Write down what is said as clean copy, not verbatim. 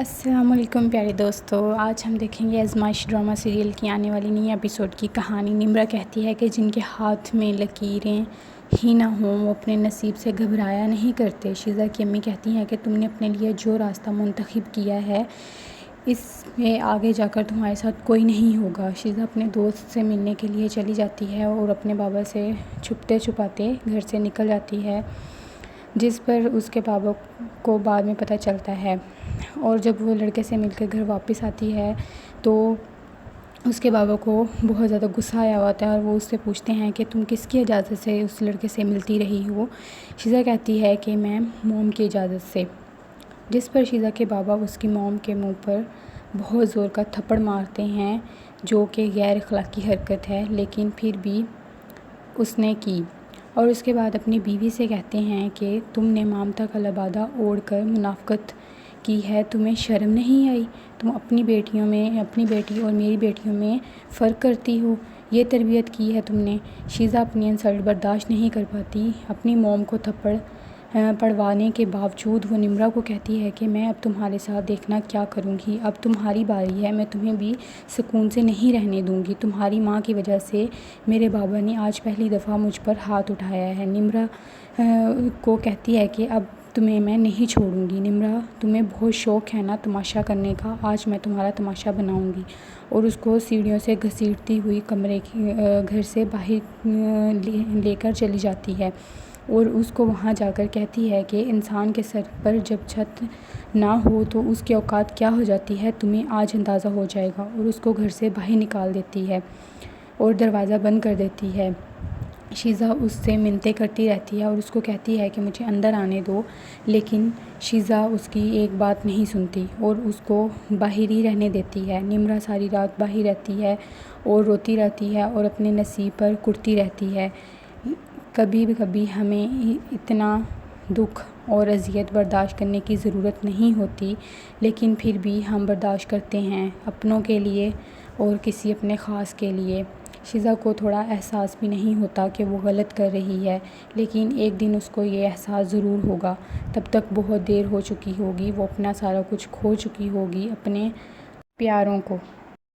السلام علیکم پیارے دوستو، آج ہم دیکھیں گے آزمائش ڈرامہ سیریل کی آنے والی نئی ایپیسوڈ کی کہانی۔ نمرا کہتی ہے کہ جن کے ہاتھ میں لکیریں ہی نہ ہوں وہ اپنے نصیب سے گھبرایا نہیں کرتے۔ شیزا کی امی کہتی ہیں کہ تم نے اپنے لیے جو راستہ منتخب کیا ہے اس میں آگے جا کر تمہارے ساتھ کوئی نہیں ہوگا۔ شیزا اپنے دوست سے ملنے کے لیے چلی جاتی ہے اور اپنے بابا سے چھپتے چھپاتے گھر سے نکل جاتی ہے، جس پر اس کے بابا کو بعد میں پتہ چلتا ہے، اور جب وہ لڑکے سے مل کر گھر واپس آتی ہے تو اس کے بابا کو بہت زیادہ غصہ آیا ہوتا ہے اور وہ اس سے پوچھتے ہیں کہ تم کس کی اجازت سے اس لڑکے سے ملتی رہی ہو؟ شیزا کہتی ہے کہ میں موم کی اجازت سے، جس پر شیزا کے بابا اس کی موم کے منہ پر بہت زور کا تھپڑ مارتے ہیں، جو کہ غیر اخلاقی حرکت ہے لیکن پھر بھی اس نے کی، اور اس کے بعد اپنی بیوی سے کہتے ہیں کہ تم نے مامتا کا لبادہ اوڑھ کر منافقت کی ہے، تمہیں شرم نہیں آئی؟ تم اپنی بیٹی اور میری بیٹیوں میں فرق کرتی ہو، یہ تربیت کی ہے تم نے؟ شیزا اپنی انسلٹ برداشت نہیں کر پاتی، اپنی موم کو تھپڑ پڑوانے کے باوجود وہ نمرا کو کہتی ہے کہ میں اب تمہارے ساتھ دیکھنا کیا کروں گی، اب تمہاری باری ہے، میں تمہیں بھی سکون سے نہیں رہنے دوں گی، تمہاری ماں کی وجہ سے میرے بابا نے آج پہلی دفعہ مجھ پر ہاتھ اٹھایا ہے۔ نمرا کو کہتی ہے کہ اب تمہیں میں نہیں چھوڑوں گی۔ نمرا، تمہیں بہت شوق ہے نا تماشا کرنے کا، آج میں تمہارا تماشا بناؤں گی، اور اس کو سیڑھیوں سے گھسیٹتی ہوئی گھر سے باہر لے کر چلی جاتی ہے، اور اس کو وہاں جا کر کہتی ہے کہ انسان کے سر پر جب چھت نہ ہو تو اس کی اوقات کیا ہو جاتی ہے، تمہیں آج اندازہ ہو جائے گا، اور اس کو گھر سے باہر نکال دیتی ہے اور دروازہ بند کر دیتی ہے۔ شیزا اس سے منتیں کرتی رہتی ہے اور اس کو کہتی ہے کہ مجھے اندر آنے دو، لیکن شیزا اس کی ایک بات نہیں سنتی اور اس کو باہر ہی رہنے دیتی ہے۔ نمرا ساری رات باہر رہتی ہے اور روتی رہتی ہے اور اپنے نصیب پر کڑتی رہتی ہے۔ کبھی ہمیں اتنا دکھ اور اذیت برداشت کرنے کی ضرورت نہیں ہوتی، لیکن پھر بھی ہم برداشت کرتے ہیں اپنوں کے لیے اور کسی اپنے خاص کے لیے۔ شیزا کو تھوڑا احساس بھی نہیں ہوتا کہ وہ غلط کر رہی ہے، لیکن ایک دن اس کو یہ احساس ضرور ہوگا، تب تک بہت دیر ہو چکی ہوگی، وہ اپنا سارا کچھ کھو چکی ہوگی، اپنے پیاروں کو۔